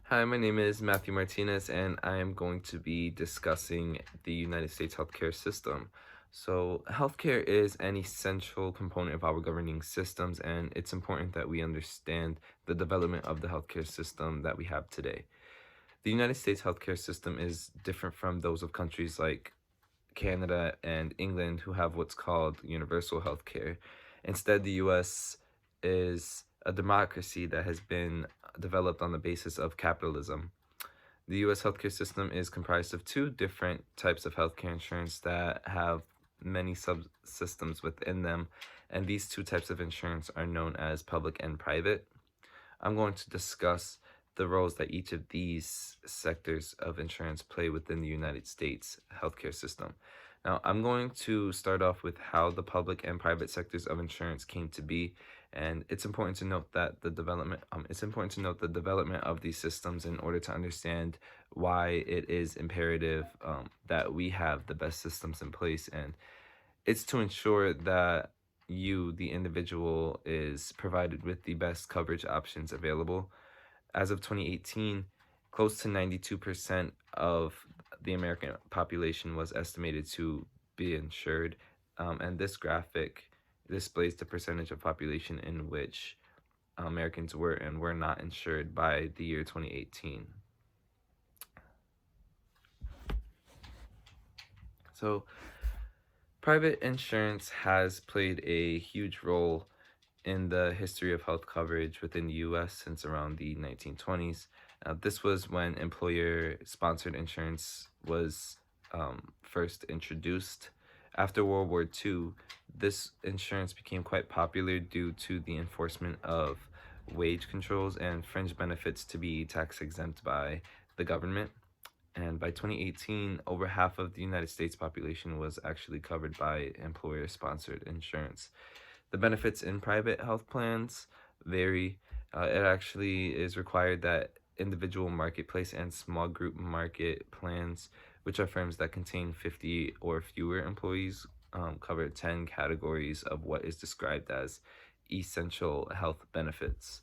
Hi, my name is Matthew Martinez, and I am going to be discussing the United States healthcare system. So, healthcare is an essential component of our governing systems, and it's important that we understand the development of the healthcare system that we have today. The United States healthcare system is different from those of countries like Canada and England, who have what's called universal healthcare. Instead, the US is a democracy that has been developed on the basis of capitalism. The US healthcare system is comprised of two different types of healthcare insurance that have many subsystems within them, and these two types of insurance are known as public and private. I'm going to discuss the roles that each of these sectors of insurance play within the United States healthcare system. Now, I'm going to start off with how the public and private sectors of insurance came to be, and it's important to note that the development of these systems in order to understand why it is imperative that we have the best systems in place, and it's to ensure that you, the individual, is provided with the best coverage options available. As of 2018, close to 92% of the American population was estimated to be insured. And this graphic displays the percentage of population in which Americans were and were not insured by the year 2018. So, private insurance has played a huge role in the history of health coverage within the US since around the 1920s. This was when employer sponsored insurance was first introduced. After World War II, this insurance became quite popular due to the enforcement of wage controls and fringe benefits to be tax exempt by the government. And by 2018, over half of the United States population was actually covered by employer sponsored insurance. The benefits in private health plans vary. It actually is required that individual marketplace and small group market plans, which are firms that contain 50 or fewer employees, cover 10 categories of what is described as essential health benefits.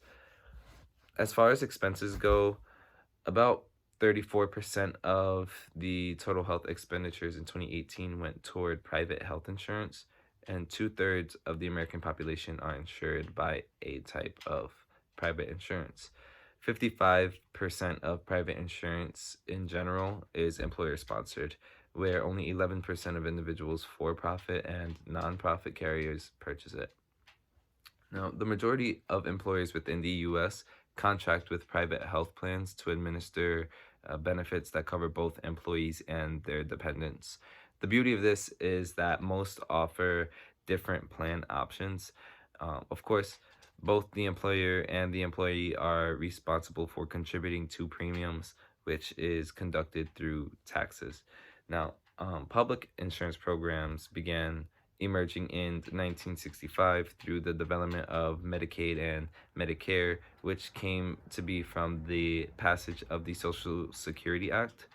As far as expenses go, about 34% of the total health expenditures in 2018 went toward private health insurance, and two-thirds of the American population are insured by a type of private insurance. 55% of private insurance in general is employer sponsored, where only 11% of individuals for profit and nonprofit carriers purchase it. Now, the majority of employers within the US contract with private health plans to administer benefits that cover both employees and their dependents. The beauty of this is that most offer different plan options. Of course, both the employer and the employee are responsible for contributing to premiums, which is conducted through taxes. Now, public insurance programs began emerging in 1965 through the development of Medicaid and Medicare, which came to be from the passage of the Social Security Act.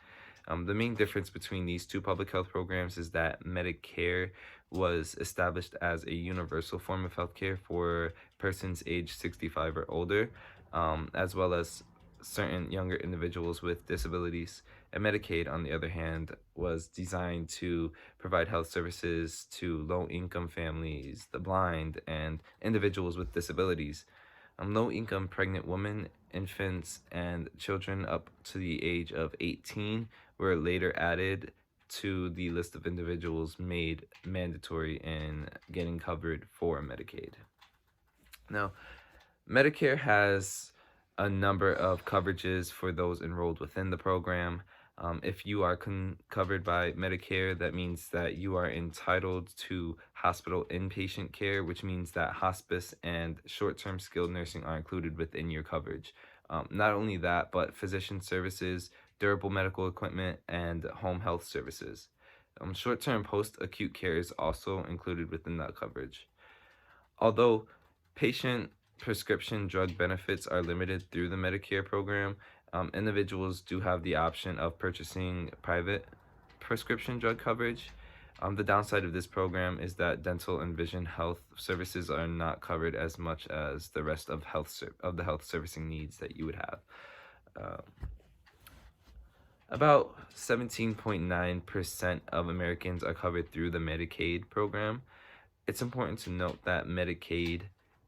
The main difference between these two public health programs is that Medicare was established as a universal form of healthcare for persons aged 65 or older, as well as certain younger individuals with disabilities. And Medicaid, on the other hand, was designed to provide health services to low income families, the blind, and individuals with disabilities. Low income pregnant women, infants, and children up to the age of 18 were later added to the list of individuals made mandatory in getting covered for Medicaid. Now, Medicare has a number of coverages for those enrolled within the program. If you are covered by Medicare, that means that you are entitled to hospital inpatient care, which means that hospice and short-term skilled nursing are included within your coverage. Not only that, but physician services, durable medical equipment, and home health services. Short-term post-acute care is also included within that coverage. Although patient prescription drug benefits are limited through the Medicare program, individuals do have the option of purchasing private prescription drug coverage. The downside of this program is that dental and vision health services are not covered as much as the rest of of the health servicing needs that you would have. About 17.9% of Americans are covered through the Medicaid program. It's important to note that Medicaid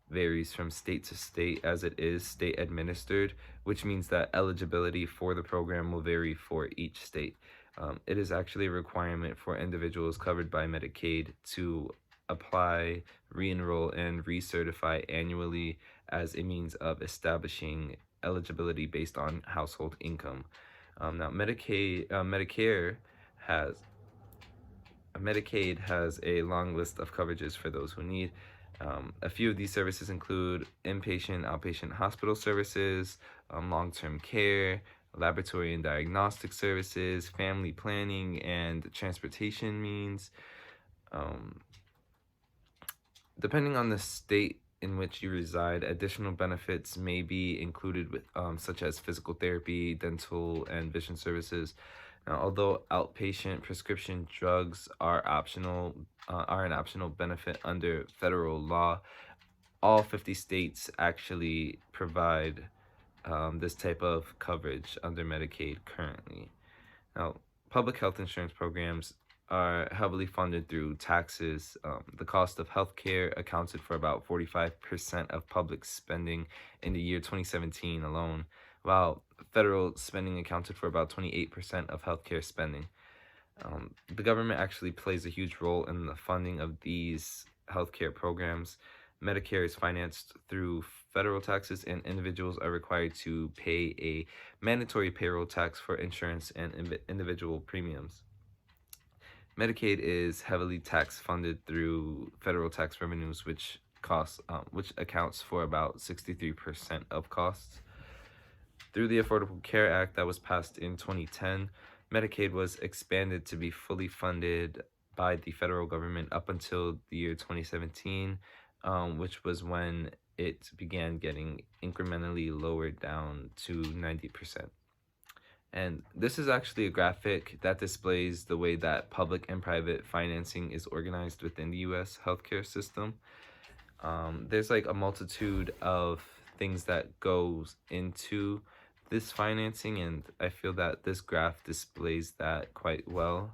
varies from state to state as it is state administered, which means that eligibility for the program will vary for each state. It is actually a requirement for individuals covered by Medicaid to apply, re-enroll, and recertify annually as a means of establishing eligibility based on household income. Now, has Medicaid has a long list of coverages for those who need. A few of these services include inpatient, outpatient hospital services, long-term care, laboratory and diagnostic services, family planning, and transportation means. Um, Depending on the state in which you reside, additional benefits may be included with such as physical therapy, dental, and vision services. Now, although outpatient prescription drugs are optional, are an optional benefit under federal law, all 50 states actually provide this type of coverage under Medicaid currently. Now, public health insurance programs are heavily funded through taxes. The cost of healthcare accounted for about 45% of public spending in the year 2017 alone, while federal spending accounted for about 28% of healthcare spending. The government actually plays a huge role in the funding of these healthcare programs. Medicare is financed through federal taxes, and individuals are required to pay a mandatory payroll tax for insurance and individual premiums. Medicaid is heavily tax funded through federal tax revenues, which accounts for about 63% of costs. Through the Affordable Care Act that was passed in 2010, Medicaid was expanded to be fully funded by the federal government up until the year 2017, which was when it began getting incrementally lowered down to 90%. And this is actually a graphic that displays the way that public and private financing is organized within the US healthcare system. There's like a multitude of things that goes into this financing, and I feel that this graph displays that quite well.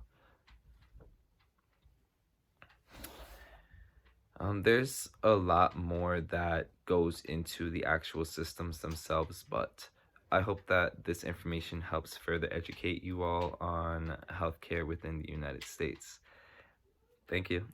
There's a lot more that goes into the actual systems themselves, but I hope that this information helps further educate you all on healthcare within the United States. Thank you.